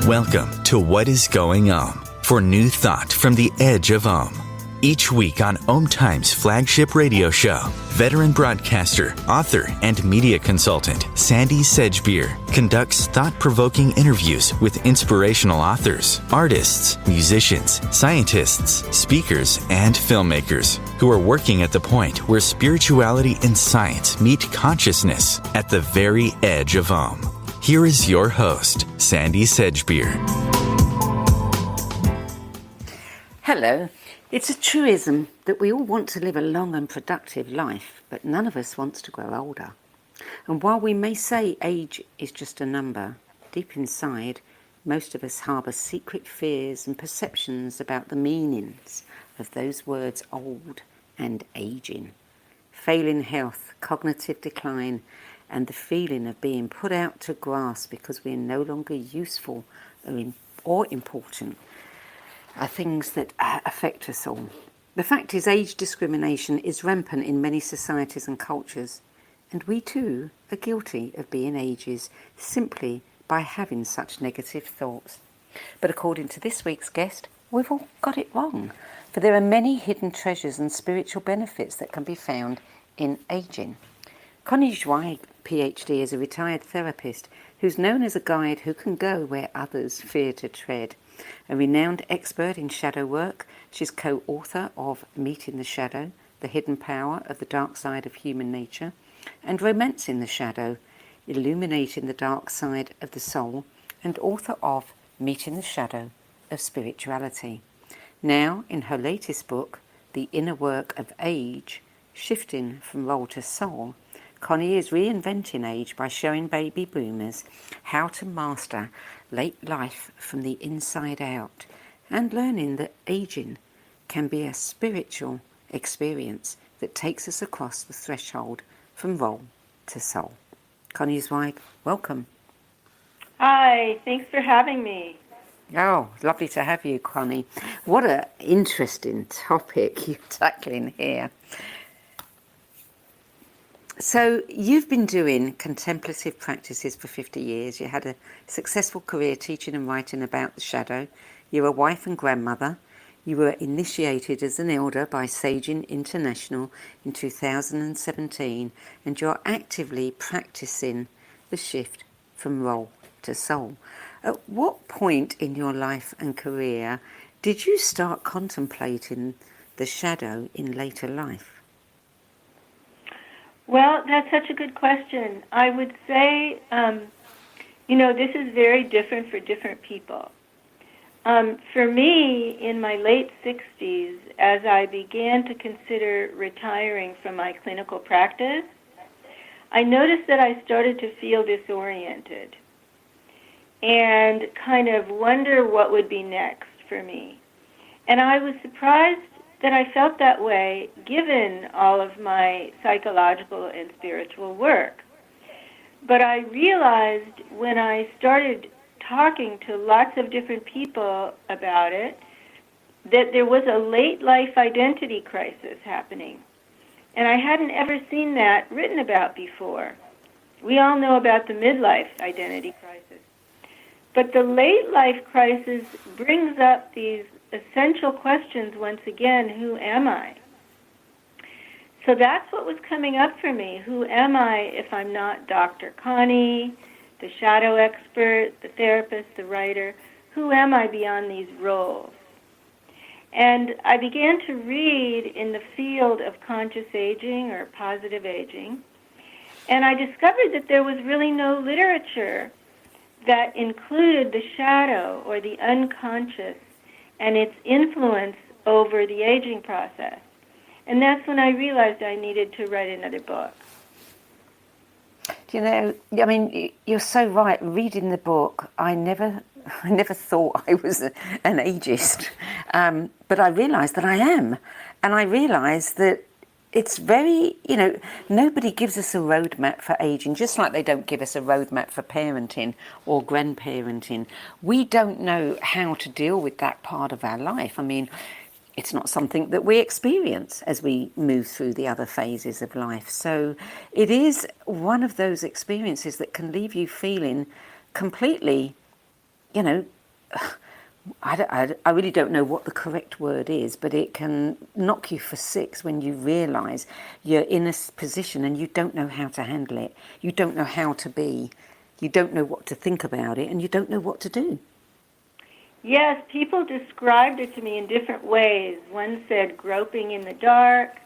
Welcome to What is Going for new thought from the edge of Each week on OMTimes flagship radio show, veteran broadcaster, author, and media consultant Sandie Sedgbeer conducts thought-provoking interviews with inspirational authors, artists, musicians, scientists, speakers, and filmmakers who are working at the point where spirituality and science meet consciousness at the very edge of Here is your host, Sandie Sedgbeer. Hello. It's a truism that we all want to live a long and productive life, but none of us wants to grow older. And while we may say age is just a number, deep inside, most of us harbour secret fears and perceptions about the meanings of those words old and ageing. Failing health, cognitive decline, and the feeling of being put out to grass because we are no longer useful or important are things that affect us all. The fact is, age discrimination is rampant in many societies and cultures, and we too are guilty of being ageist simply by having such negative thoughts. But according to this week's guest, we've all got it wrong, for there are many hidden treasures and spiritual benefits that can be found in aging. Connie Zweig PhD is a retired therapist who's known as a guide who can go where others fear to tread. A renowned expert in shadow work, she's co-author of Meeting the Shadow, The Hidden Power of the Dark Side of Human Nature, and Romancing the Shadow, Illuminating the Dark Side of the Soul, and author of Meeting the Shadow of Spirituality. Now, in her latest book, The Inner Work of Age, Shifting from Role to Soul, Connie is reinventing age by showing baby boomers how to master late life from the inside out and learning that aging can be a spiritual experience that takes us across the threshold from role to soul. Connie Zweig, welcome. Hi, thanks for having me. Oh, lovely to have you, Connie. What an interesting topic you're tackling here. So you've been doing contemplative practices for 50 years. You had a successful career teaching and writing about the shadow. You're a wife and grandmother. You were initiated as an elder by Saging International in 2017, and you're actively practicing the shift from role to soul. At what point in your life and career did you start contemplating the shadow in later life? Well, that's such a good question. I would say, this is very different for different people. For me, in my late 60s, as I began to consider retiring from my clinical practice, I noticed that I started to feel disoriented and kind of wonder what would be next for me. And I was surprised that I felt that way given all of my psychological and spiritual work. But I realized when I started talking to lots of different people about it that there was a late life identity crisis happening. And I hadn't ever seen that written about before. We all know about the midlife identity crisis. But the late life crisis brings up these essential questions once again. Who am I? So that's what was coming up for me. Who am I if I'm not Dr. Connie, the shadow expert, the therapist, the writer? Who am I beyond these roles? And I began to read in the field of conscious aging or positive aging, and I discovered that there was really no literature that included the shadow or the unconscious and its influence over the aging process. And that's when I realized I needed to write another book. You're so right. Reading the book, I never thought I was an ageist, but I realised that I am. And I realised that it's very, nobody gives us a roadmap for aging, just like they don't give us a roadmap for parenting or grandparenting. We don't know how to deal with that part of our life. It's not something that we experience as we move through the other phases of life. So it is one of those experiences that can leave you feeling completely, I really don't know what the correct word is, but it can knock you for six when you realise you're in a position and you don't know how to handle it. You don't know how to be. You don't know what to think about it, and you don't know what to do. Yes, people described it to me in different ways. One said groping in the dark.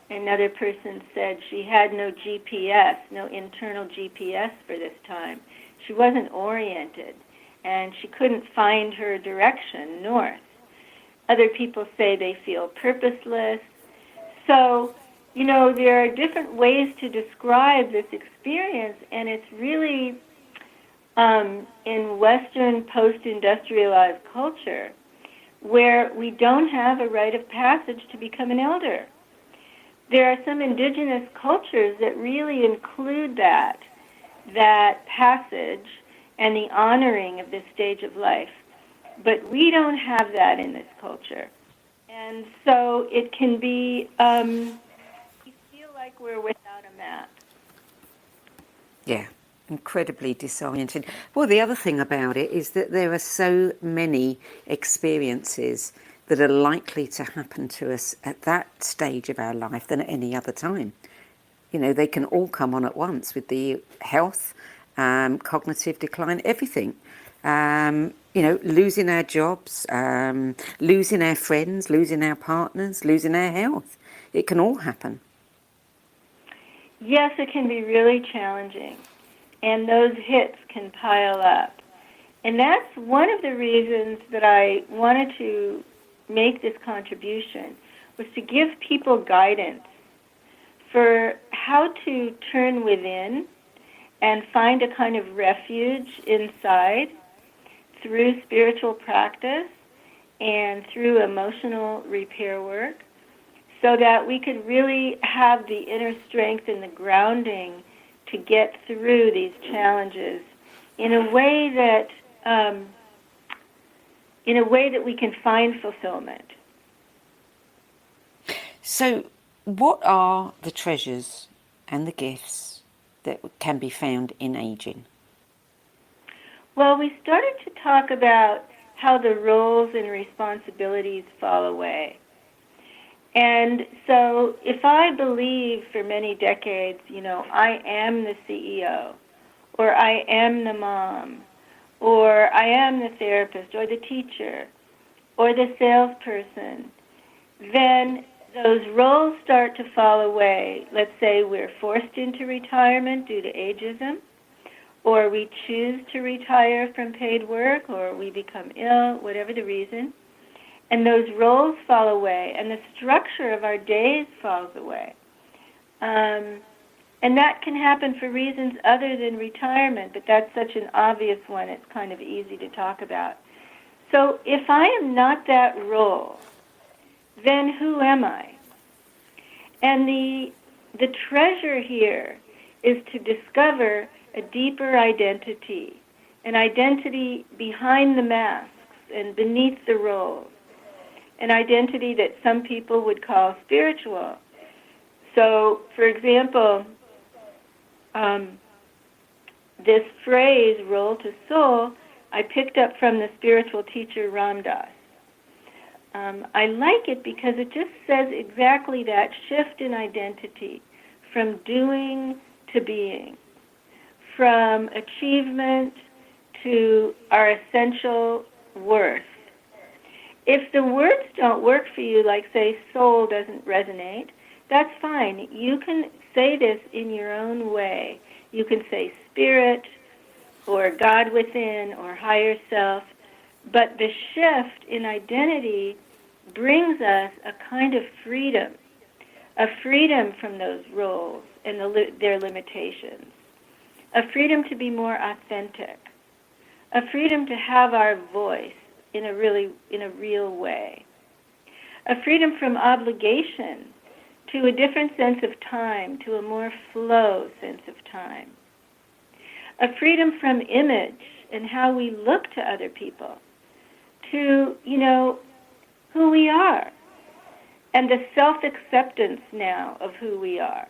Another person said she had no GPS, no internal GPS for this time. She wasn't oriented, and she couldn't find her direction north. Other people say they feel purposeless. So, there are different ways to describe this experience, and it's really, in Western post-industrialized culture, where we don't have a rite of passage to become an elder. There are some indigenous cultures that really include that passage and the honoring of this stage of life. But we don't have that in this culture. And so it can be, we feel like we're without a map. Yeah, incredibly disoriented. Well, the other thing about it is that there are so many experiences that are likely to happen to us at that stage of our life than at any other time. They can all come on at once with the health, cognitive decline, everything. Losing our jobs, losing our friends, losing our partners, losing our health. It can all happen. Yes, it can be really challenging, and those hits can pile up. And that's one of the reasons that I wanted to make this contribution, was to give people guidance for how to turn within and find a kind of refuge inside through spiritual practice and through emotional repair work, so that we could really have the inner strength and the grounding to get through these challenges in a way that we can find fulfillment. So, what are the treasures and the gifts that can be found in aging? Well, we started to talk about how the roles and responsibilities fall away. And so if I believe for many decades, I am the CEO, or I am the mom, or I am the therapist, or the teacher, or the salesperson, then those roles start to fall away. Let's say we're forced into retirement due to ageism, or we choose to retire from paid work, or we become ill, whatever the reason. And those roles fall away, and the structure of our days falls away. And that can happen for reasons other than retirement, but that's such an obvious one, it's kind of easy to talk about. So if I am not that role, then who am I? And the treasure here is to discover a deeper identity, an identity behind the masks and beneath the roles, an identity that some people would call spiritual. So, for example, this phrase, role to soul, I picked up from the spiritual teacher Ram Dass. I like it because it just says exactly that shift in identity from doing to being, from achievement to our essential worth. If the words don't work for you, like say soul doesn't resonate, that's fine. You can say this in your own way. You can say spirit or God within or higher self, but the shift in identity brings us a kind of freedom, a freedom from those roles and their limitations, a freedom to be more authentic, a freedom to have our voice in a real way, a freedom from obligation to a different sense of time, to a more flow sense of time, a freedom from image and how we look to other people, to, who we are, and the self-acceptance now of who we are.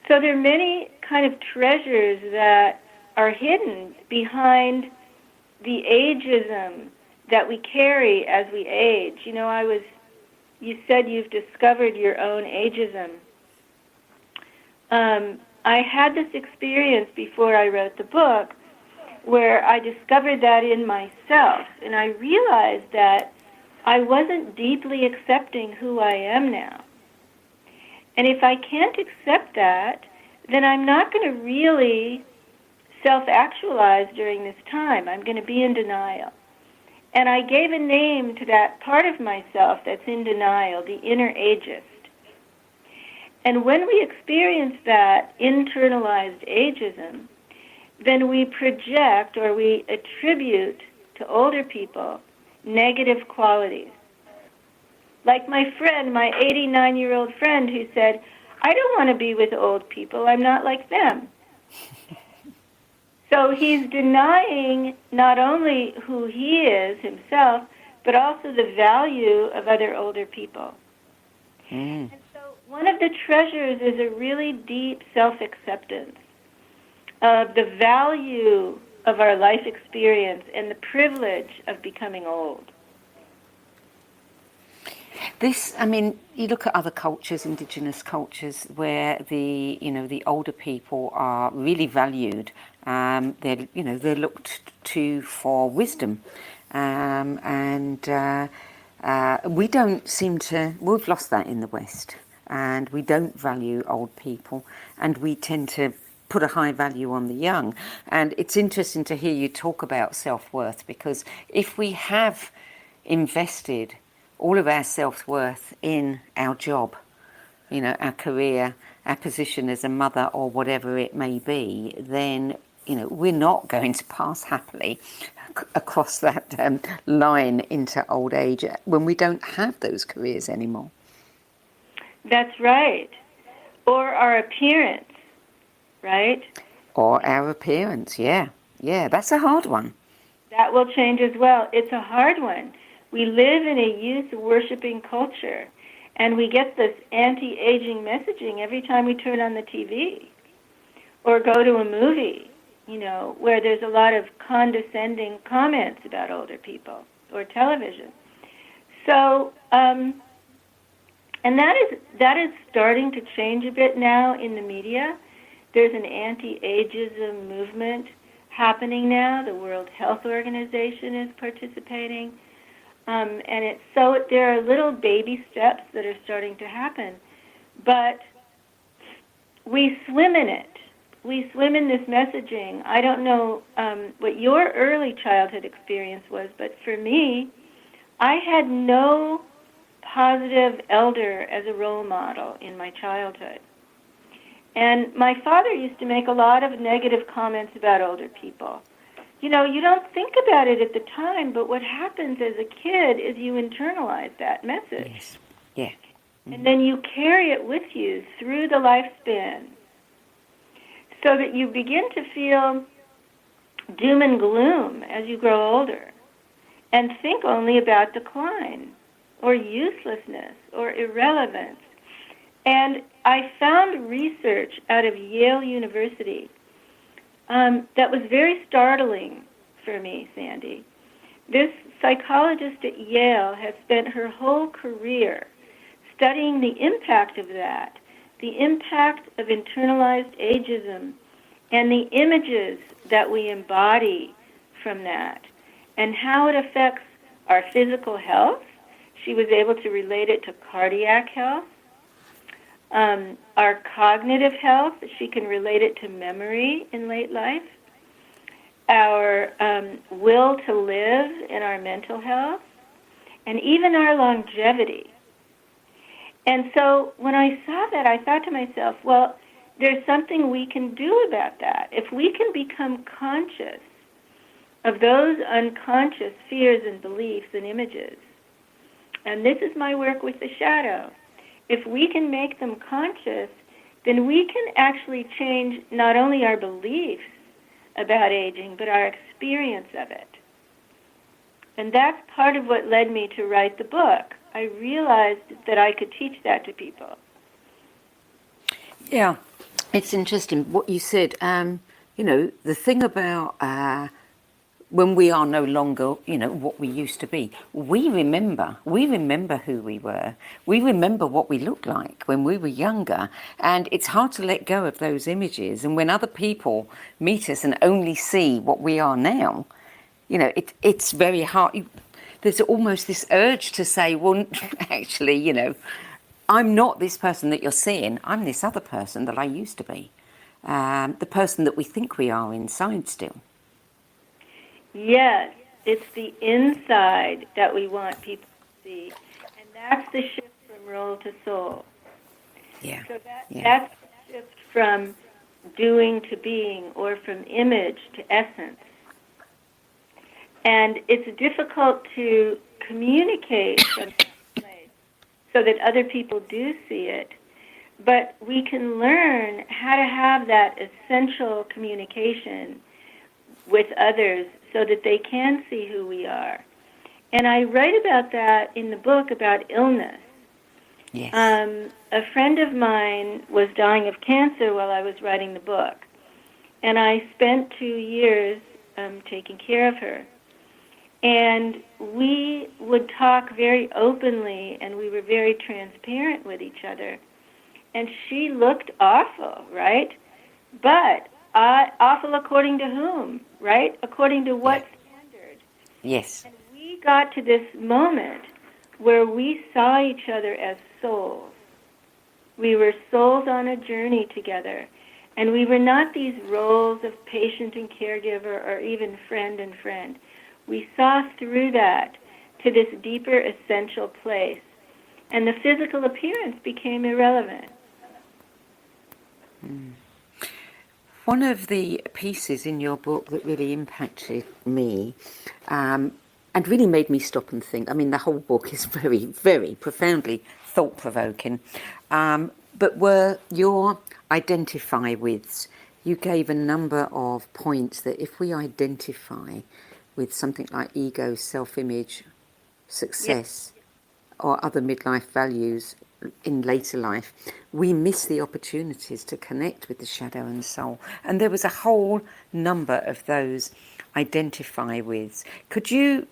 So there are many kind of treasures that are hidden behind the ageism that we carry as we age. You said you've discovered your own ageism. I had this experience before I wrote the book where I discovered that in myself, and I realized that I wasn't deeply accepting who I am now. And if I can't accept that, then I'm not going to really self-actualize during this time. I'm going to be in denial. And I gave a name to that part of myself that's in denial, the inner ageist. And when we experience that internalized ageism, then we project or we attribute to older people negative qualities. Like my friend, my 89-year-old friend who said, I don't want to be with old people, I'm not like them. So he's denying not only who he is himself, but also the value of other older people. And so one of the treasures is a really deep self-acceptance of the value of our life experience and the privilege of becoming old. You look at other cultures, indigenous cultures, where the older people are really valued. They're looked to for wisdom, and we don't seem to. We've lost that in the West, and we don't value old people, and we tend to put a high value on the young. And it's interesting to hear you talk about self-worth, because if we have invested all of our self-worth in our job, our career, our position as a mother or whatever it may be, then, we're not going to pass happily across that line into old age when we don't have those careers anymore. That's right. Or our appearance, right? Or our appearance, yeah. Yeah, that's a hard one. That will change as well. It's a hard one. We live in a youth-worshipping culture, and we get this anti-aging messaging every time we turn on the TV or go to a movie, where there's a lot of condescending comments about older people, or television. So, and that is starting to change a bit now in the media. There's an anti-ageism movement happening now. The World Health Organization is participating. And there are little baby steps that are starting to happen, but we swim in it. We swim in this messaging. I don't know what your early childhood experience was, but for me, I had no positive elder as a role model in my childhood. And my father used to make a lot of negative comments about older people. You don't think about it at the time, but what happens as a kid is you internalize that message. Yes. Yeah. Mm-hmm. And then you carry it with you through the lifespan so that you begin to feel doom and gloom as you grow older and think only about decline or uselessness or irrelevance. And I found research out of Yale University that was very startling for me, Sandie. This psychologist at Yale has spent her whole career studying the impact of that, the impact of internalized ageism, and the images that we embody from that, and how it affects our physical health. She was able to relate it to cardiac health. Our cognitive health, she can relate it to memory in late life. Our will to live and our mental health, and even our longevity. And so when I saw that, I thought to myself, well, there's something we can do about that. If we can become conscious of those unconscious fears and beliefs and images, and this is my work with the shadow, if we can make them conscious, then we can actually change not only our beliefs about aging, but our experience of it. And that's part of what led me to write the book. I realized that I could teach that to people. Yeah, it's interesting what you said. The thing about when we are no longer, what we used to be. We remember who we were. We remember what we looked like when we were younger. And it's hard to let go of those images. And when other people meet us and only see what we are now, it's very hard. There's almost this urge to say, well, actually, I'm not this person that you're seeing. I'm this other person that I used to be. The person that we think we are inside still. Yes, it's the inside that we want people to see. And that's the shift from role to soul. Yeah. So that's the shift from doing to being, or from image to essence. And it's difficult to communicate from that place so that other people do see it. But we can learn how to have that essential communication with others so that they can see who we are. And I write about that in the book about illness. Yes. A friend of mine was dying of cancer while I was writing the book. And I spent 2 years taking care of her. And we would talk very openly, and we were very transparent with each other. And she looked awful, right? But awful according to whom, right? According to what standard? Yes. And we got to this moment where we saw each other as souls. We were souls on a journey together. And we were not these roles of patient and caregiver or even friend and friend. We saw through that to this deeper essential place. And the physical appearance became irrelevant. One of the pieces in your book that really impacted me and really made me stop and think, the whole book is very, very profoundly thought-provoking, but were your identify withs. You gave a number of points that if we identify with something like ego, self-image, success, or other midlife values in later life, we miss the opportunities to connect with the shadow and soul. And there was a whole number of those identify withs. Could you,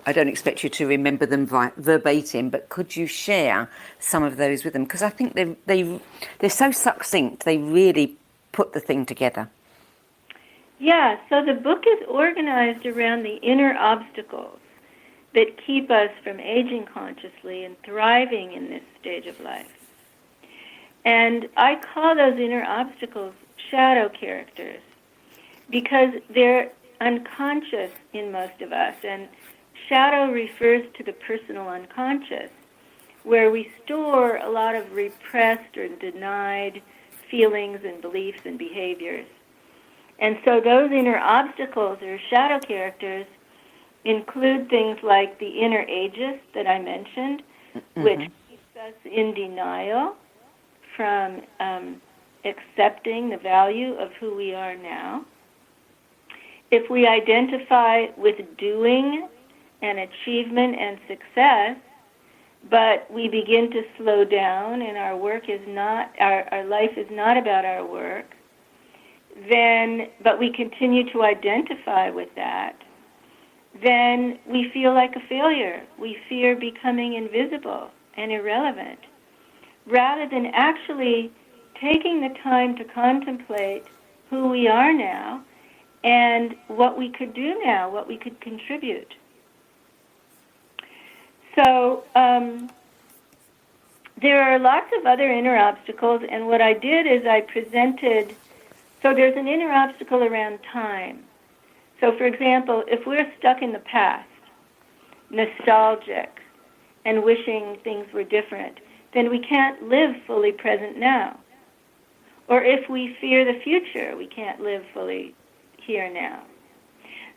I don't expect you to remember them verbatim, but could you share some of those with them? Because I think they're so succinct, they really put the thing together. Yeah, so the book is organized around the inner obstacles that keep us from aging consciously and thriving in this stage of life. And I call those inner obstacles shadow characters because they're unconscious in most of us. And shadow refers to the personal unconscious, where we store a lot of repressed or denied feelings and beliefs and behaviors. And so those inner obstacles or shadow characters include things like the inner ageist that I mentioned, which keeps us in denial from accepting the value of who we are now. If we identify with doing and achievement and success, but we begin to slow down and our work is not, our life is not about our work, but we continue to identify with that, then we feel like a failure. We fear becoming invisible and irrelevant, rather than actually taking the time to contemplate who we are now and what we could do now, what we could contribute. So there are lots of other inner obstacles, and what I did is I presented, so there's an inner obstacle around time. So, for example, if we're stuck in the past, nostalgic, and wishing things were different, then we can't live fully present now. Or if we fear the future, we can't live fully here now.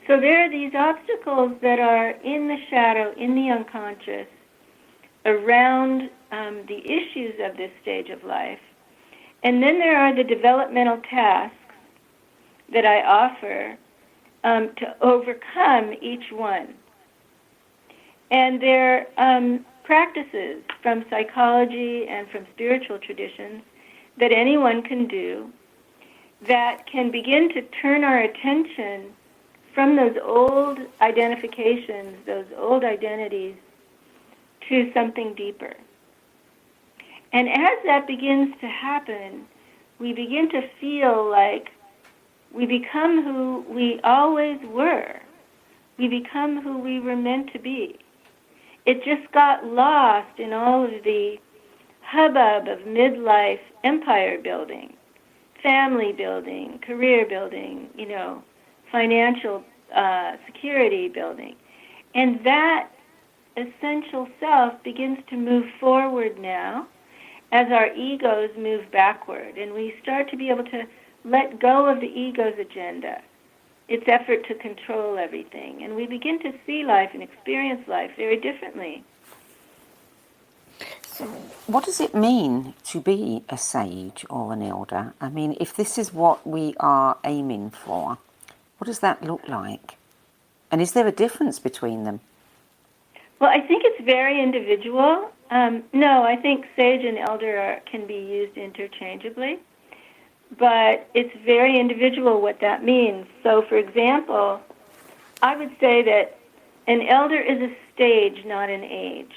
So there are these obstacles that are in the shadow, in the unconscious, around the issues of this stage of life. And then there are the developmental tasks that I offer to overcome each one. And they're practices from psychology and from spiritual traditions that anyone can do that can begin to turn our attention from those old identifications, those old identities, to something deeper. And as that begins to happen, we begin to feel like we become who we always were. We become who we were meant to be. It just got lost in all of the hubbub of midlife empire building, family building, career building, financial security building. And that essential self begins to move forward now as our egos move backward, and we start to be able to let go of the ego's agenda, its effort to control everything, and we begin to see life and experience life very differently. So what does it mean to be a sage or an elder? I mean, if this is what we are aiming for, what does that look like? And is there a difference between them? Well, I think it's very individual. No, I think sage and elder can be used interchangeably, but it's very individual what that means. So, for example, I would say that an elder is a stage, not an age.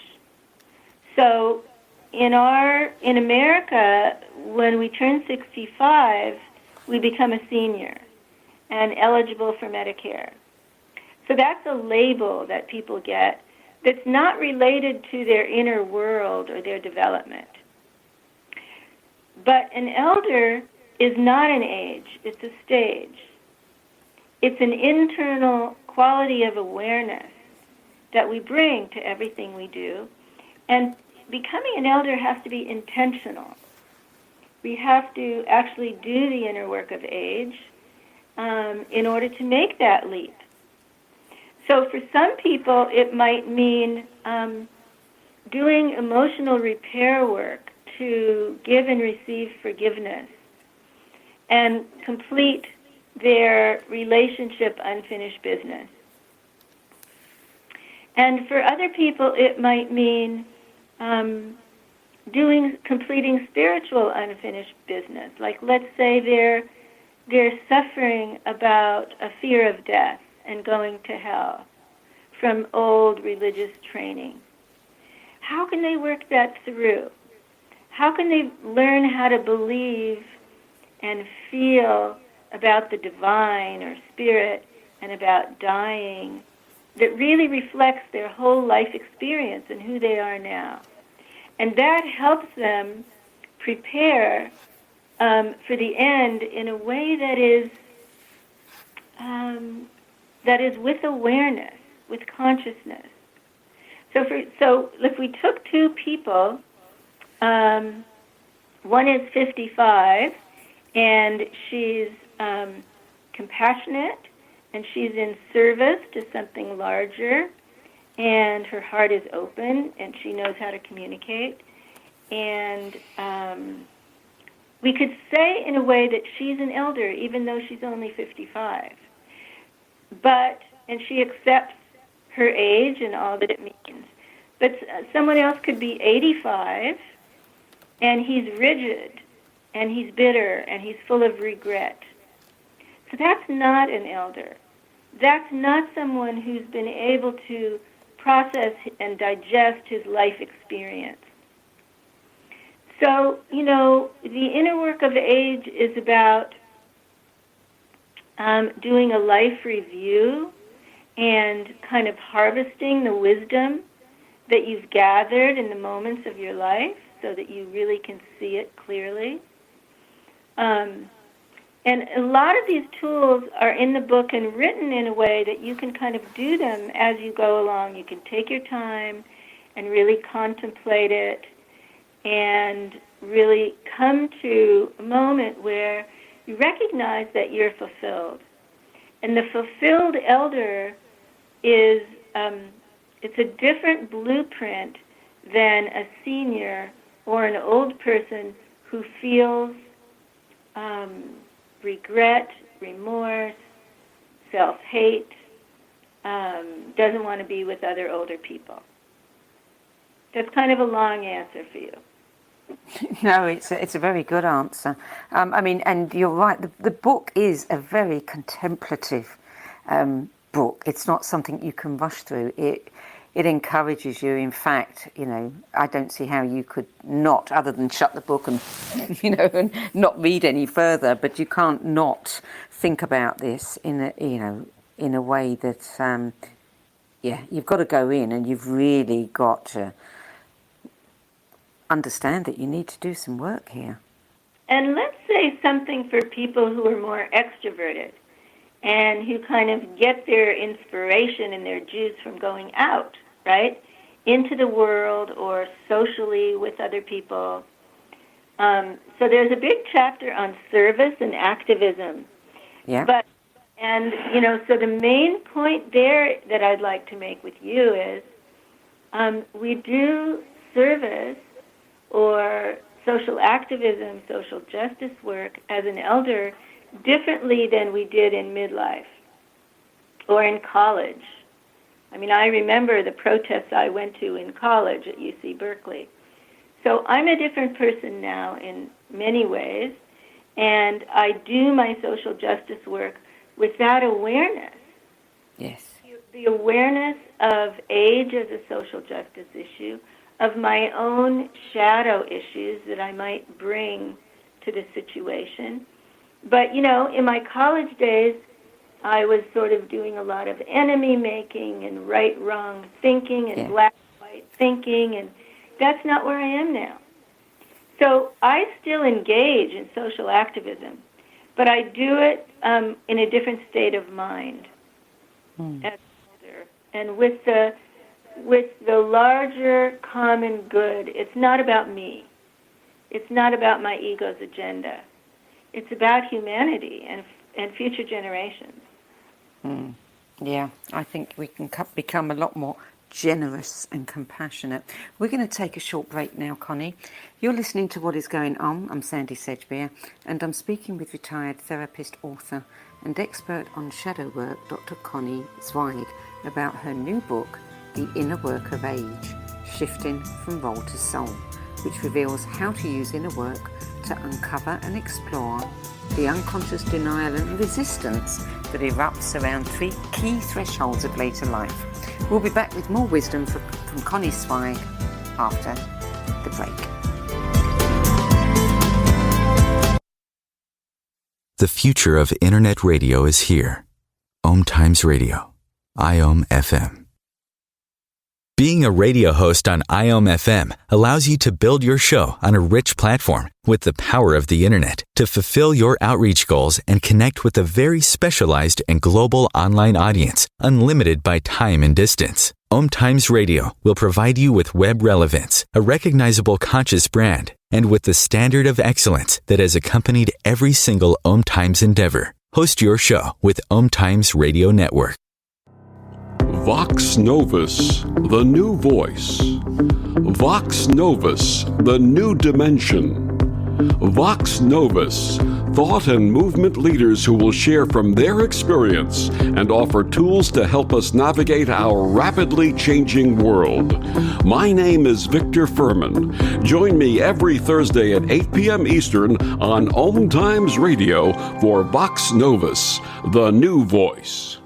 So, in America, when we turn 65, we become a senior and eligible for Medicare. So that's a label that people get that's not related to their inner world or their development. But an elder is not an age, it's a stage. It's an internal quality of awareness that we bring to everything we do. And becoming an elder has to be intentional. We have to actually do the inner work of age in order to make that leap. So for some people, it might mean doing emotional repair work to give and receive forgiveness and complete their relationship unfinished business. And for other people, it might mean completing spiritual unfinished business. Like, let's say they're suffering about a fear of death and going to hell from old religious training. How can they work that through? How can they learn how to believe and feel about the divine or spirit and about dying that really reflects their whole life experience and who they are now? And that helps them prepare for the end in a way that is with awareness, with consciousness. So if we took two people, one is 55, and she's compassionate, and she's in service to something larger, and her heart is open, and she knows how to communicate. And we could say in a way that she's an elder, even though she's only 55. And she accepts her age and all that it means. But someone else could be 85, and he's rigid, and he's bitter, and he's full of regret. So that's not an elder. That's not someone who's been able to process and digest his life experience. So, the inner work of age is about doing a life review and kind of harvesting the wisdom that you've gathered in the moments of your life so that you really can see it clearly. And a lot of these tools are in the book and written in a way that you can kind of do them as you go along. You can take your time and really contemplate it and really come to a moment where you recognize that you're fulfilled. And the fulfilled elder is, it's a different blueprint than a senior or an old person who feels regret, remorse, self-hate, doesn't want to be with other older people. That's kind of a long answer for you. No, it's a very good answer. And you're right. The book is a very contemplative book. It's not something you can rush through. It encourages you. In fact, I don't see how you could not, other than shut the book and, and not read any further. But you can't not think about this in a way that, you've got to go in and you've really got to understand that you need to do some work here. And let's say something for people who are more extroverted and who kind of get their inspiration and their juice from going out, right, into the world or socially with other people. So there's a big chapter on service and activism. Yeah. So the main point there that I'd like to make with you is we do service or social activism, social justice work as an elder differently than we did in midlife or in college. I mean, I remember the protests I went to in college at UC Berkeley. So I'm a different person now in many ways, and I do my social justice work with that awareness. Yes. The awareness of age as a social justice issue, of my own shadow issues that I might bring to the situation. But, in my college days, I was sort of doing a lot of enemy making and right-wrong thinking and black-white thinking, and that's not where I am now. So I still engage in social activism, but I do it in a different state of mind as older, and with the larger common good. It's not about me. It's not about my ego's agenda. It's about humanity and future generations. Yeah, I think we can become a lot more generous and compassionate. We're going to take a short break now, Connie. You're listening to What Is Going On. I'm Sandie Sedgbeer, and I'm speaking with retired therapist, author, and expert on shadow work, Dr. Connie Zweig, about her new book, The Inner Work of Age, Shifting from Role to Soul, which reveals how to use inner work to uncover and explore the unconscious denial and resistance that erupts around 3 key thresholds of later life. We'll be back with more wisdom from Connie Zweig after the break. The future of internet radio is here. OMTimes Radio, IOM FM. Being a radio host on IOM FM allows you to build your show on a rich platform with the power of the internet to fulfill your outreach goals and connect with a very specialized and global online audience, unlimited by time and distance. OMTimes Radio will provide you with web relevance, a recognizable conscious brand, and with the standard of excellence that has accompanied every single OMTimes endeavor. Host your show with OMTimes Radio Network. Vox Novus, the new voice. Vox Novus, the new dimension. Vox Novus, thought and movement leaders who will share from their experience and offer tools to help us navigate our rapidly changing world. My name is Victor Furman. Join me every Thursday at 8 p.m. Eastern on OMTimes Radio for Vox Novus, the new voice.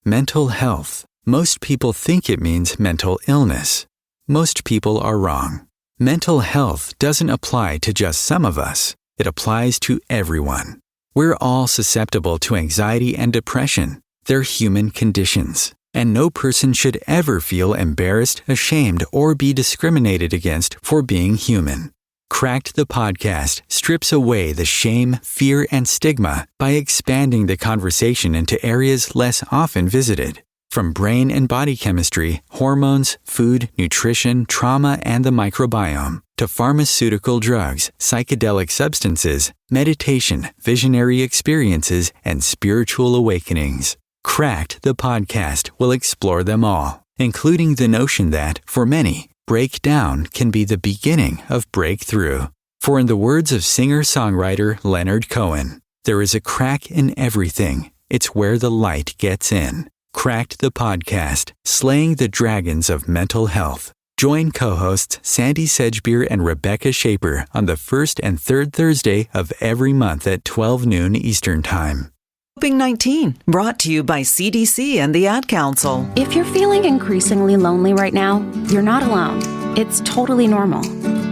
Mental health. Most people think it means mental illness. Most people are wrong. Mental health doesn't apply to just some of us. It applies to everyone. We're all susceptible to anxiety and depression. They're human conditions, and no person should ever feel embarrassed, ashamed, or be discriminated against for being human. Cracked the podcast strips away the shame, fear, and stigma by expanding the conversation into areas less often visited. From brain and body chemistry, hormones, food, nutrition, trauma, and the microbiome, to pharmaceutical drugs, psychedelic substances, meditation, visionary experiences, and spiritual awakenings. Cracked the podcast will explore them all, including the notion that, for many, breakdown can be the beginning of breakthrough. For in the words of singer-songwriter Leonard Cohen, there is a crack in everything. It's where the light gets in. Cracked the podcast, slaying the dragons of mental health. Join co-hosts Sandie Sedgbeer and Rebecca Shaper on the first and third Thursday of every month at 12 noon Eastern Time. COVID-19, brought to you by CDC and the Ad Council. If you're feeling increasingly lonely right now, you're not alone. It's totally normal.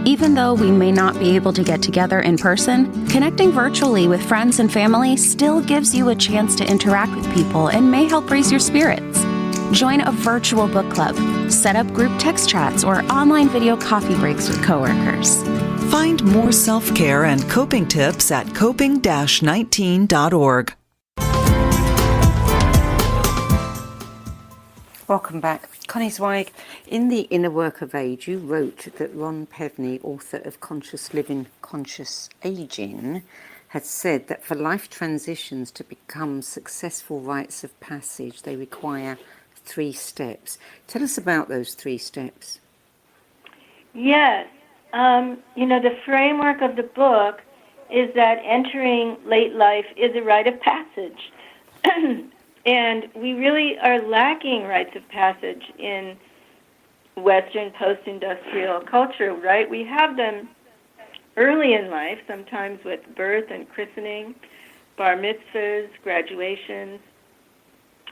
Even though we may not be able to get together in person, connecting virtually with friends and family still gives you a chance to interact with people and may help raise your spirits. Join a virtual book club, set up group text chats, or online video coffee breaks with coworkers. Find more self-care and coping tips at coping-19.org. Welcome back. Connie Zweig, in The Inner Work of Age, you wrote that Ron Pevney, author of Conscious Living, Conscious Aging, had said that for life transitions to become successful rites of passage, they require 3 steps. Tell us about those 3 steps. Yes. The framework of the book is that entering late life is a rite of passage. And we really are lacking rites of passage in Western post-industrial culture, right? We have them early in life, sometimes with birth and christening, bar mitzvahs, graduations,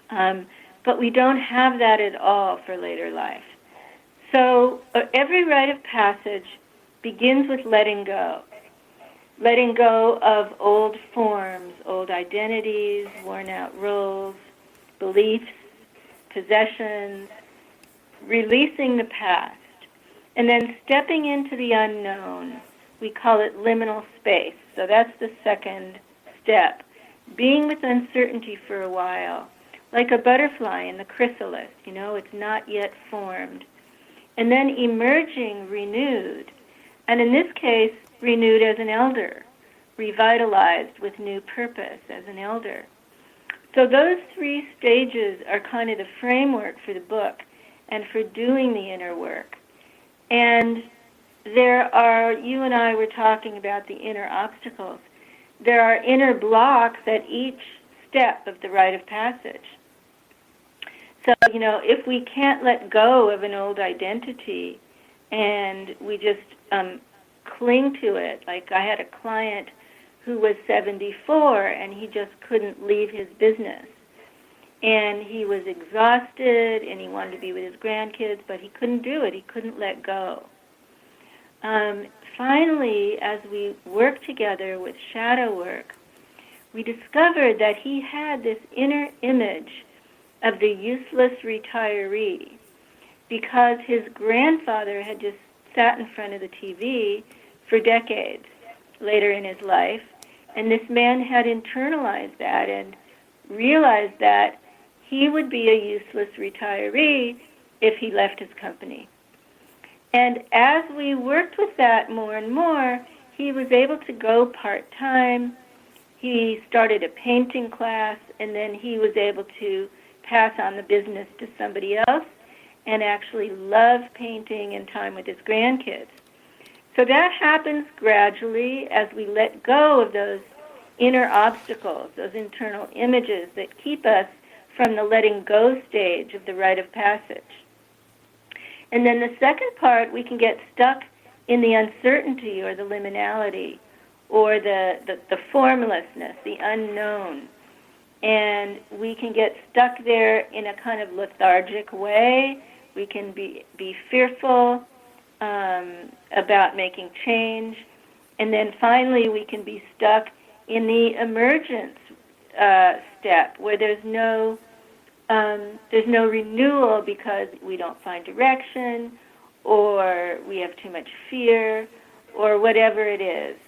but we don't have that at all for later life. So every rite of passage begins with letting go of old forms, old identities, worn-out roles, beliefs, possessions, releasing the past, and then stepping into the unknown. We call it liminal space. So that's the second step. Being with uncertainty for a while, like a butterfly in the chrysalis, it's not yet formed. And then emerging renewed, and in this case, renewed as an elder, revitalized with new purpose as an elder. So those 3 stages are kind of the framework for the book and for doing the inner work. And you and I were talking about the inner obstacles. There are inner blocks at each step of the rite of passage. So, if we can't let go of an old identity and we just cling to it, like I had a client who was 74 and he just couldn't leave his business. And he was exhausted and he wanted to be with his grandkids, but he couldn't do it. He couldn't let go. Finally, as we worked together with shadow work, we discovered that he had this inner image of the useless retiree because his grandfather had just sat in front of the TV for decades later in his life, and this man had internalized that and realized that he would be a useless retiree if he left his company. And as we worked with that more and more, he was able to go part-time. He started a painting class, and then he was able to pass on the business to somebody else and actually love painting and time with his grandkids. So that happens gradually as we let go of those inner obstacles, those internal images that keep us from the letting go stage of the rite of passage. And then the second part, we can get stuck in the uncertainty or the liminality or the formlessness, the unknown. And we can get stuck there in a kind of lethargic way. We can be fearful about making change. And then finally, we can be stuck in the emergence step where there's no renewal because we don't find direction or we have too much fear or whatever it is.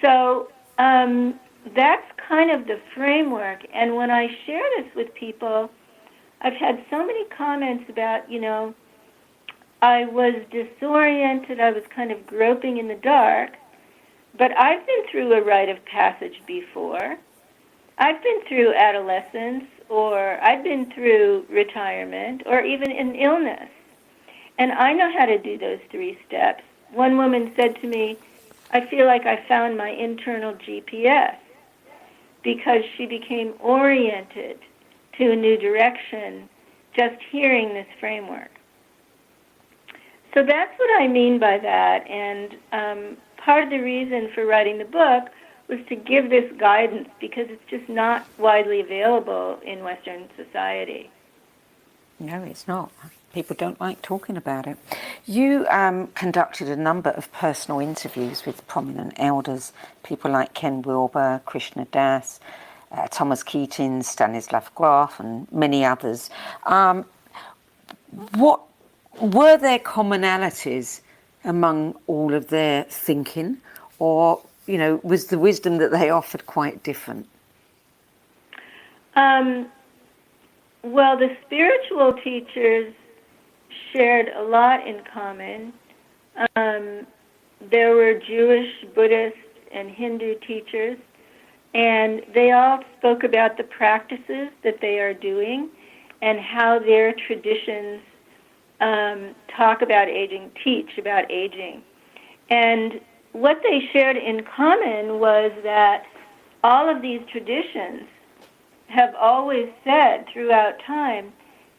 So that's kind of the framework. And when I share this with people, I've had so many comments about, I was disoriented, I was kind of groping in the dark, but I've been through a rite of passage before. I've been through adolescence, or I've been through retirement, or even an illness. And I know how to do those 3 steps. One woman said to me, I feel like I found my internal GPS because she became oriented to a new direction just hearing this framework. So that's what I mean by that. And part of the reason for writing the book was to give this guidance because it's just not widely available in Western society. No, it's not. People don't like talking about it. You conducted a number of personal interviews with prominent elders, people like Ken Wilber, Krishna Das, Thomas Keating, Stanislav Grof, and many others. What were there commonalities among all of their thinking, or was the wisdom that they offered quite different? Well, the spiritual teachers shared a lot in common. There were Jewish, Buddhist, and Hindu teachers, and they all spoke about the practices that they are doing and how their traditions talk about aging, teach about aging. And what they shared in common was that all of these traditions have always said throughout time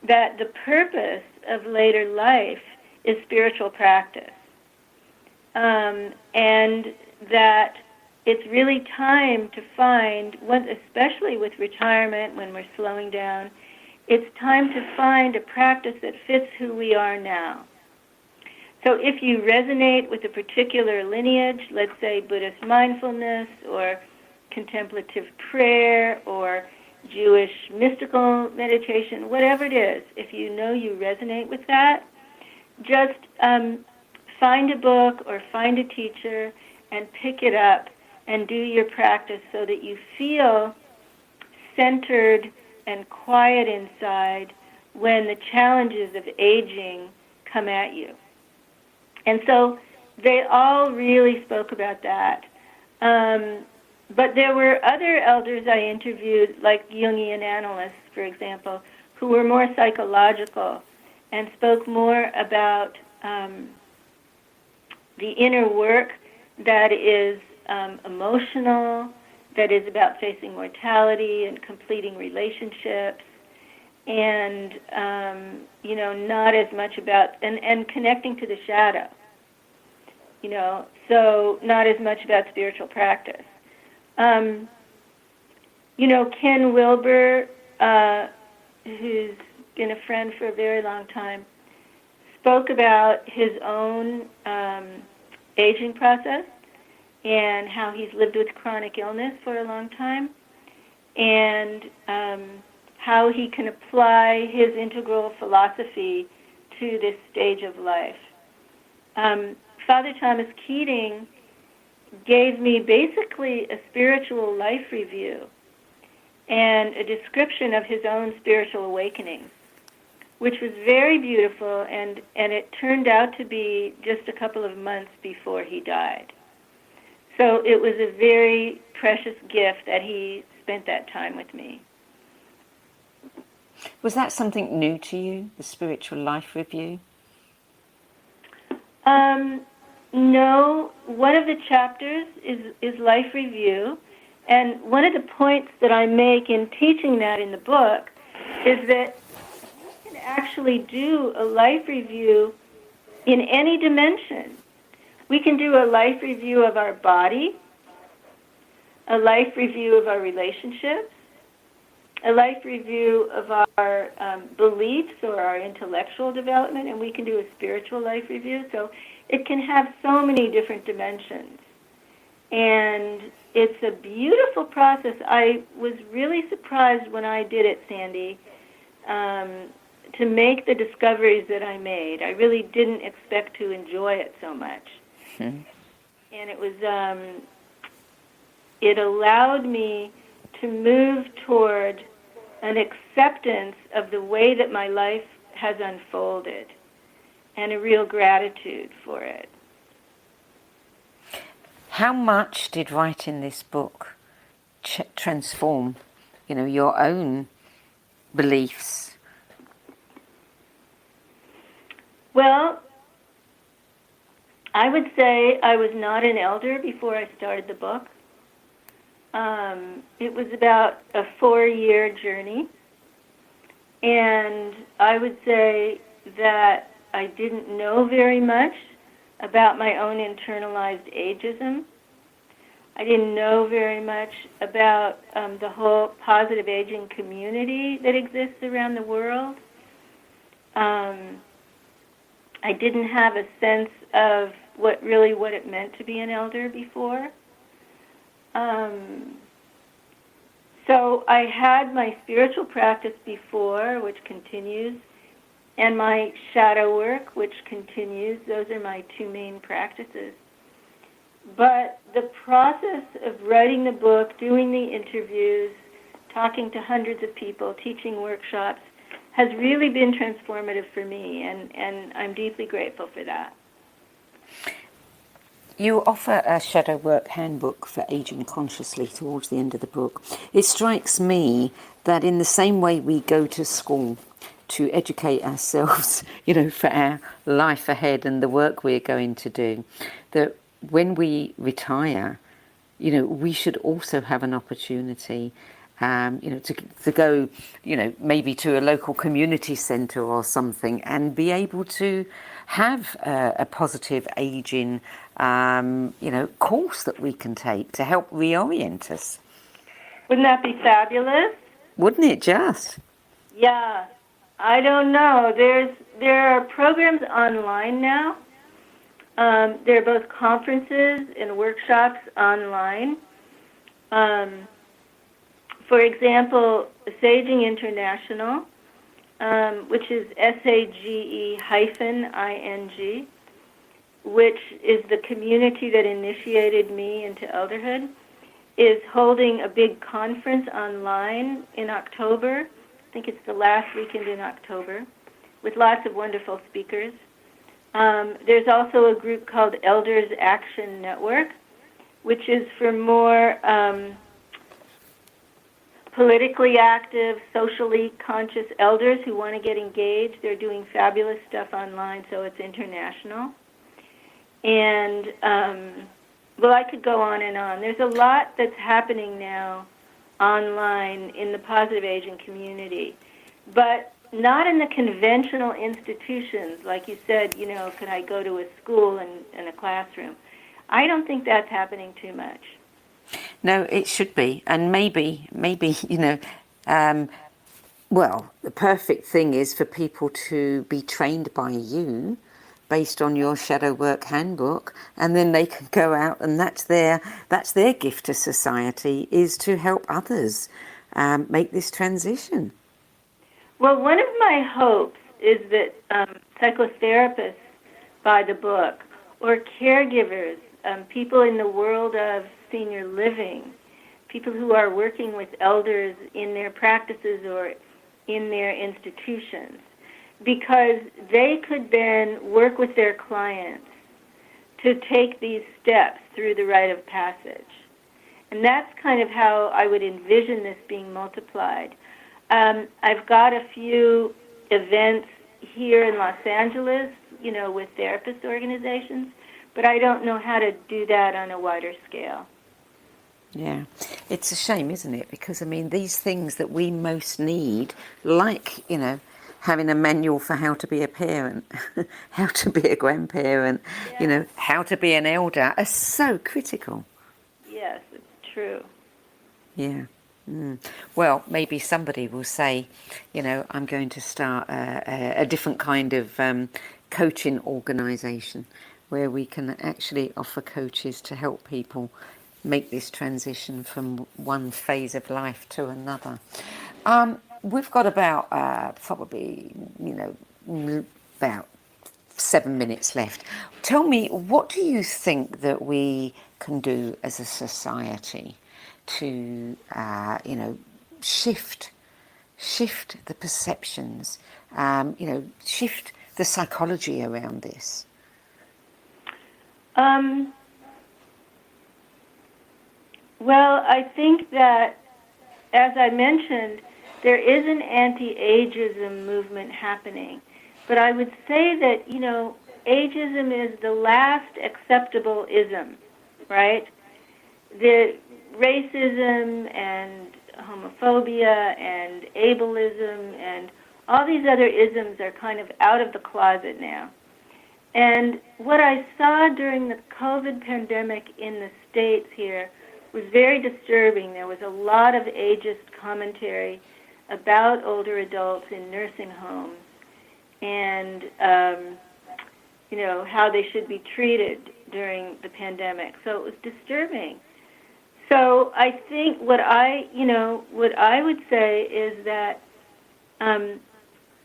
that the purpose of later life is spiritual practice. And that it's really time to find, especially with retirement, when we're slowing down, it's time to find a practice that fits who we are now. So if you resonate with a particular lineage, let's say Buddhist mindfulness or contemplative prayer or Jewish mystical meditation, whatever it is, if you know you resonate with that, just find a book or find a teacher and pick it up and do your practice so that you feel centered and quiet inside when the challenges of aging come at you. And so they all really spoke about that. But there were other elders I interviewed, like Jungian analysts, for example, who were more psychological and spoke more about the inner work that is emotional, that is about facing mortality and completing relationships, and not as much about and connecting to the shadow. So not as much about spiritual practice. Ken Wilber, who's been a friend for a very long time, spoke about his own aging process and how he's lived with chronic illness for a long time, and how he can apply his integral philosophy to this stage of life. Father Thomas Keating gave me basically a spiritual life review and a description of his own spiritual awakening, which was very beautiful, and it turned out to be just a couple of months before he died. So it was a very precious gift that he spent that time with me. Was that something new to you, the spiritual life review? No. One of the chapters is life review, and one of the points that I make in teaching that in the book is that you can actually do a life review in any dimension. We can do a life review of our body, a life review of our relationships, a life review of our beliefs or our intellectual development, and we can do a spiritual life review. So it can have so many different dimensions. And it's a beautiful process. I was really surprised when I did it, Sandie, to make the discoveries that I made. I really didn't expect to enjoy it so much. And it was, it allowed me to move toward an acceptance of the way that my life has unfolded and a real gratitude for it. How much did writing this book transform, your own beliefs? Well, I would say I was not an elder before I started the book. It was about a 4-year journey, and I would say that I didn't know very much about my own internalized ageism. I didn't know very much about the whole positive aging community that exists around the world. I didn't have a sense of what it meant to be an elder before. So I had my spiritual practice before, which continues, and my shadow work, which continues. Those are my two main practices. But the process of writing the book, doing the interviews, talking to hundreds of people, teaching workshops, has really been transformative for me, and I'm deeply grateful for that. You offer a shadow work handbook for aging consciously towards the end of the book. It strikes me that in the same way we go to school to educate ourselves, for our life ahead and the work we're going to do, that when we retire, we should also have an opportunity to go, maybe to a local community centre or something, and be able to have a positive aging, course that we can take to help reorient us. Wouldn't that be fabulous? Wouldn't it just? Yeah, I don't know. There are programs online now. There are both conferences and workshops online. For example, Saging International, which is SAGE-ING, which is the community that initiated me into elderhood, is holding a big conference online in October. I think it's the last weekend in October, with lots of wonderful speakers. There's also a group called Elders Action Network, which is for more politically active, socially conscious elders who want to get engaged. They're doing fabulous stuff online, so it's international. And, I could go on and on. There's a lot that's happening now online in the positive aging community, but not in the conventional institutions. Like you said, can I go to a school and a classroom? I don't think that's happening too much. No, it should be. And maybe, the perfect thing is for people to be trained by you based on your shadow work handbook, and then they can go out, and that's their gift to society, is to help others make this transition. Well, one of my hopes is that psychotherapists buy the book, or caregivers, people in the world of senior living, people who are working with elders in their practices or in their institutions, because they could then work with their clients to take these steps through the Rite of Passage. And that's kind of how I would envision this being multiplied. I've got a few events here in Los Angeles, with therapist organizations, but I don't know how to do that on a wider scale. Yeah, it's a shame, isn't it? Because, these things that we most need, like, having a manual for how to be a parent, how to be a grandparent, how to be an elder, are so critical. Yes, it's true. Yeah. Well, maybe somebody will say, I'm going to start a different kind of coaching organisation where we can actually offer coaches to help people make this transition from one phase of life to another. We've got about probably, about 7 minutes left. Tell me, what do you think that we can do as a society to, shift the perceptions, shift the psychology around this? Well, I think that, as I mentioned, there is an anti-ageism movement happening. But I would say that, ageism is the last acceptable ism, right? The racism and homophobia and ableism and all these other isms are kind of out of the closet now. And what I saw during the COVID pandemic in the States here was very disturbing. There was a lot of ageist commentary about older adults in nursing homes and, how they should be treated during the pandemic. So it was disturbing. So I think what I would say is that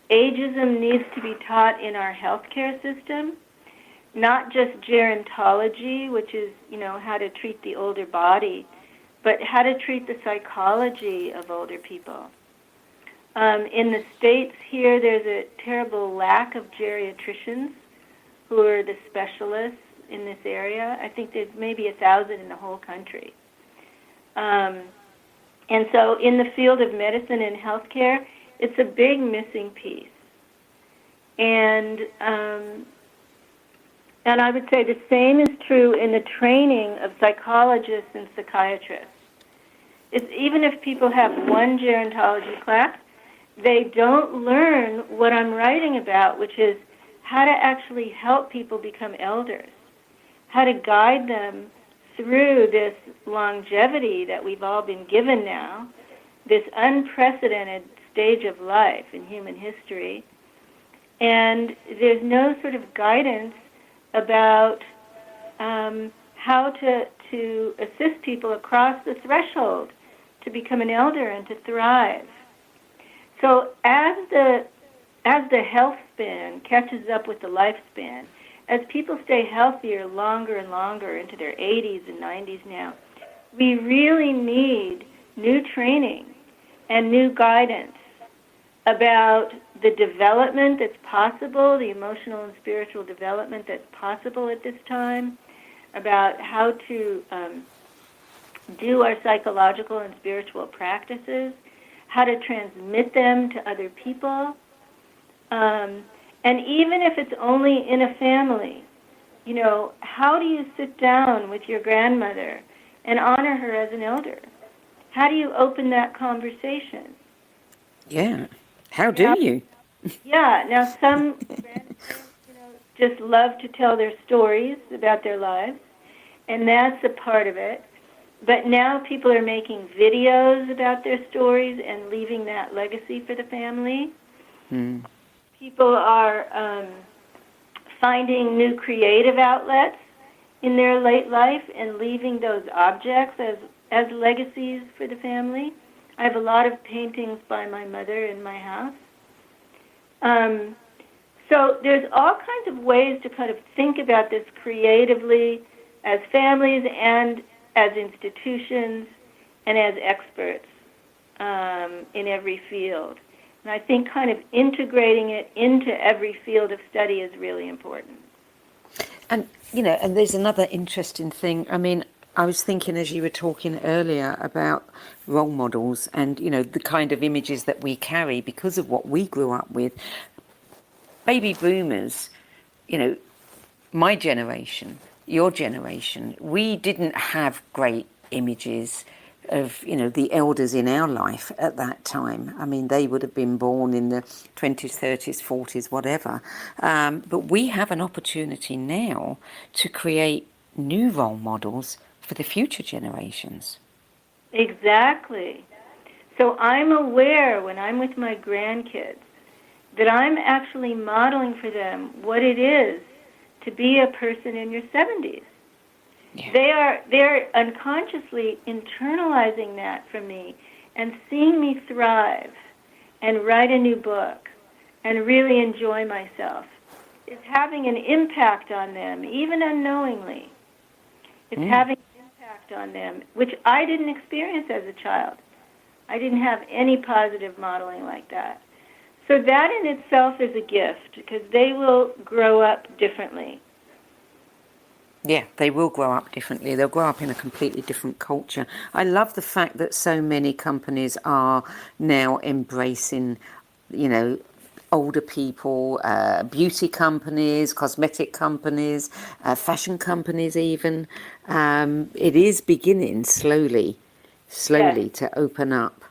ageism needs to be taught in our healthcare system, not just gerontology, which is, how to treat the older body, but how to treat the psychology of older people. In the States here, there's a terrible lack of geriatricians who are the specialists in this area. I think there's maybe 1,000 in the whole country. And so in the field of medicine and healthcare, it's a big missing piece. And I would say the same is true in the training of psychologists and psychiatrists. Even if people have one gerontology class, they don't learn what I'm writing about, which is how to actually help people become elders, how to guide them through this longevity that we've all been given now, this unprecedented stage of life in human history. And there's no sort of guidance about how to assist people across the threshold to become an elder and to thrive. So as the health span catches up with the lifespan, as people stay healthier longer and longer into their 80s and 90s now, we really need new training and new guidance about the development that's possible, the emotional and spiritual development that's possible at this time, about how to do our psychological and spiritual practices, how to transmit them to other people. And even if it's only in a family, how do you sit down with your grandmother and honor her as an elder? How do you open that conversation? Yeah. How do you? Yeah. Now, some grandparents, just love to tell their stories about their lives, and that's a part of it. But now people are making videos about their stories and leaving that legacy for the family. Mm. People are finding new creative outlets in their late life and leaving those objects as legacies for the family. I have a lot of paintings by my mother in my house. So there's all kinds of ways to kind of think about this creatively as families and as institutions and as experts in every field. And I think kind of integrating it into every field of study is really important. And, and there's another interesting thing. I mean, I was thinking as you were talking earlier about role models and, the kind of images that we carry because of what we grew up with. Baby boomers, my generation, your generation, we didn't have great images of, the elders in our life at that time. I mean, they would have been born in the 20s, 30s, 40s, whatever. But we have an opportunity now to create new role models for the future generations. Exactly. So I'm aware when I'm with my grandkids that I'm actually modeling for them what it is to be a person in your 70s. Yeah. They're unconsciously internalizing that from me and seeing me thrive and write a new book and really enjoy myself. It's having an impact on them, even unknowingly. It's having an impact on them, which I didn't experience as a child. I didn't have any positive modeling like that. So that in itself is a gift because they will grow up differently. Yeah, they will grow up differently. They'll grow up in a completely different culture. I love the fact that so many companies are now embracing, older people, beauty companies, cosmetic companies, fashion companies even. It is beginning slowly Yes. to open up.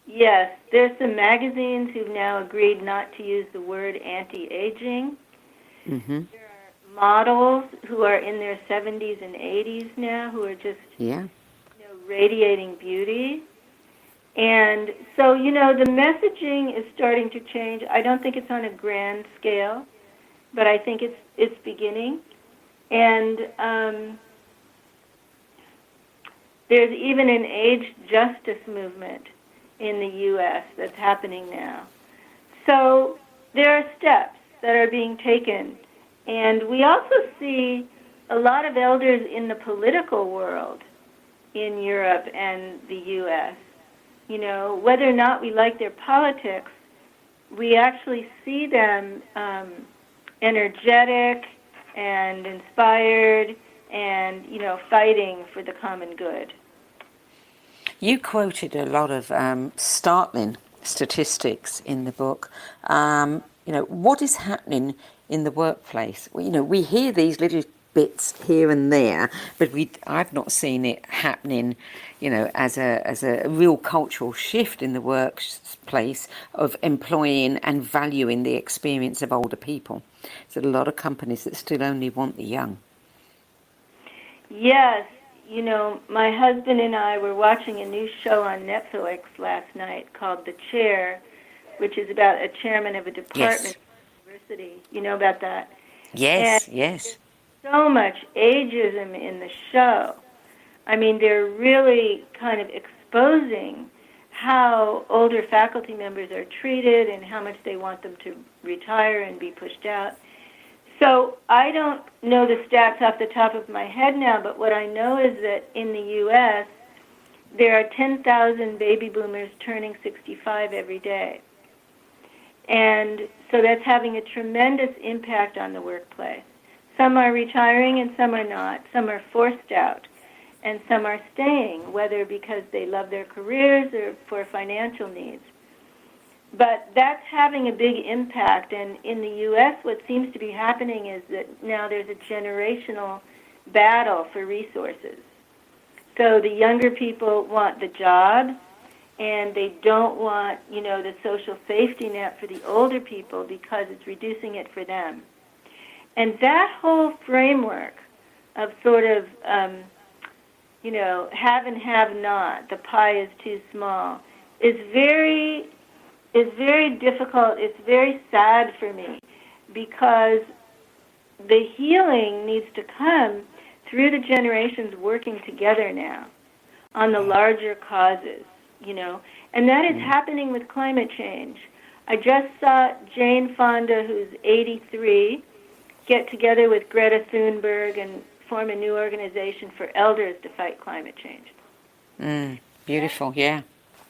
Yes, there's some magazines who've now agreed not to use the word anti-aging. Mm-hmm. models who are in their 70s and 80s now, who are just radiating beauty. And so, the messaging is starting to change. I don't think it's on a grand scale, but I think it's beginning. And there's even an age justice movement in the U.S. that's happening now. So there are steps that are being taken. And we also see a lot of elders in the political world in Europe and the U.S. Whether or not we like their politics, we actually see them energetic and inspired and, fighting for the common good. You quoted a lot of startling statistics in the book. What is happening in the workplace? We hear these little bits here and there, but I've not seen it happening, as a real cultural shift in the workplace of employing and valuing the experience of older people. There's a lot of companies that still only want the young. Yes. My husband and I were watching a new show on Netflix last night called The Chair, which is about a chairman of a department at the university. You know about that? Yes, and yes. So much ageism in the show. I mean, they're really kind of exposing how older faculty members are treated and how much they want them to retire and be pushed out. So I don't know the stats off the top of my head now, but what I know is that in the U.S., there are 10,000 baby boomers turning 65 every day. And so that's having a tremendous impact on the workplace. Some are retiring and some are not. Some are forced out and some are staying, whether because they love their careers or for financial needs. But that's having a big impact, and in the U.S. what seems to be happening is that now there's a generational battle for resources. So the younger people want the job, and they don't want, the social safety net for the older people because it's reducing it for them. And that whole framework of sort of, have and have not, the pie is too small, is very difficult. It's very sad for me because the healing needs to come through the generations working together now on the larger causes, and that is happening with climate change. I just saw Jane Fonda, who's 83, get together with Greta Thunberg and form a new organization for elders to fight climate change. Beautiful, yeah.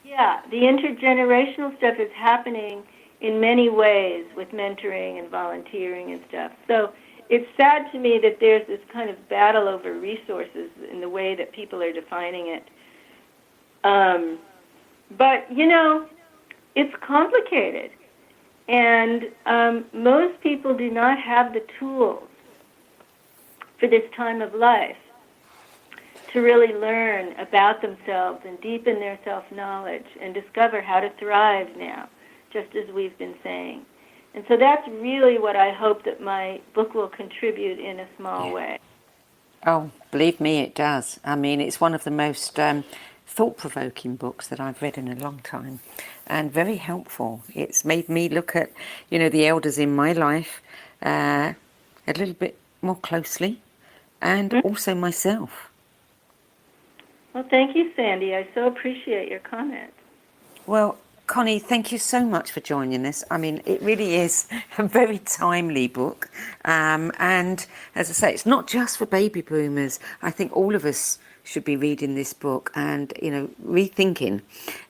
Yeah, the intergenerational stuff is happening in many ways with mentoring and volunteering and stuff. So it's sad to me that there's this kind of battle over resources in the way that people are defining it. But, it's complicated. And most people do not have the tools for this time of life to really learn about themselves and deepen their self-knowledge and discover how to thrive now, just as we've been saying. And so that's really what I hope that my book will contribute in a small way. Oh, believe me, it does. I mean, it's one of the most thought-provoking books that I've read in a long time and very helpful. It's made me look at, the elders in my life a little bit more closely and also myself. Well, thank you, Sandie. I so appreciate your comments. Well, Connie, thank you so much for joining us. I mean, it really is a very timely book. And as I say, it's not just for baby boomers. I think all of us should be reading this book and, rethinking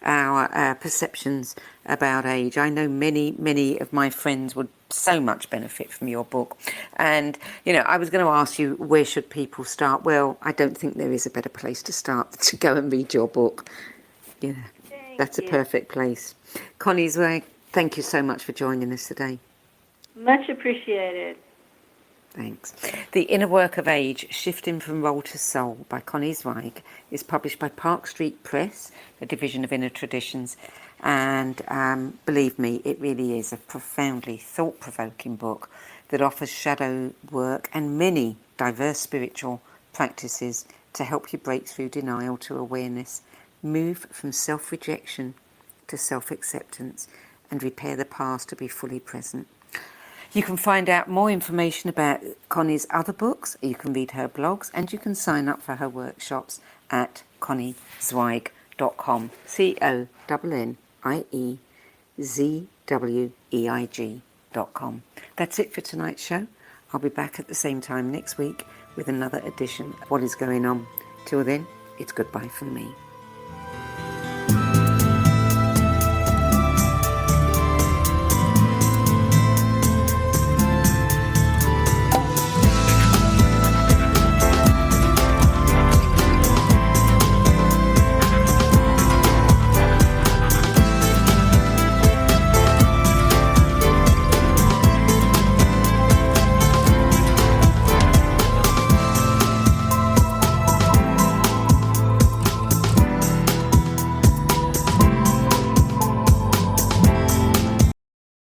our perceptions about age. I know many of my friends would so much benefit from your book. And, I was going to ask you, where should people start? Well, I don't think there is a better place to start than to go and read your book. That's a perfect place. Connie Zweig, thank you so much for joining us today. Much appreciated. Thanks. The Inner Work of Age, Shifting from Role to Soul by Connie Zweig is published by Park Street Press, a division of Inner Traditions. And believe me, it really is a profoundly thought-provoking book that offers shadow work and many diverse spiritual practices to help you break through denial to awareness, move from self-rejection to self-acceptance, and repair the past to be fully present. You can find out more information about Connie's other books, you can read her blogs, and you can sign up for her workshops at conniezweig.com. ConnieZweig.com. That's it for tonight's show. I'll be back at the same time next week with another edition of What Is Going On. Till then, it's goodbye from me.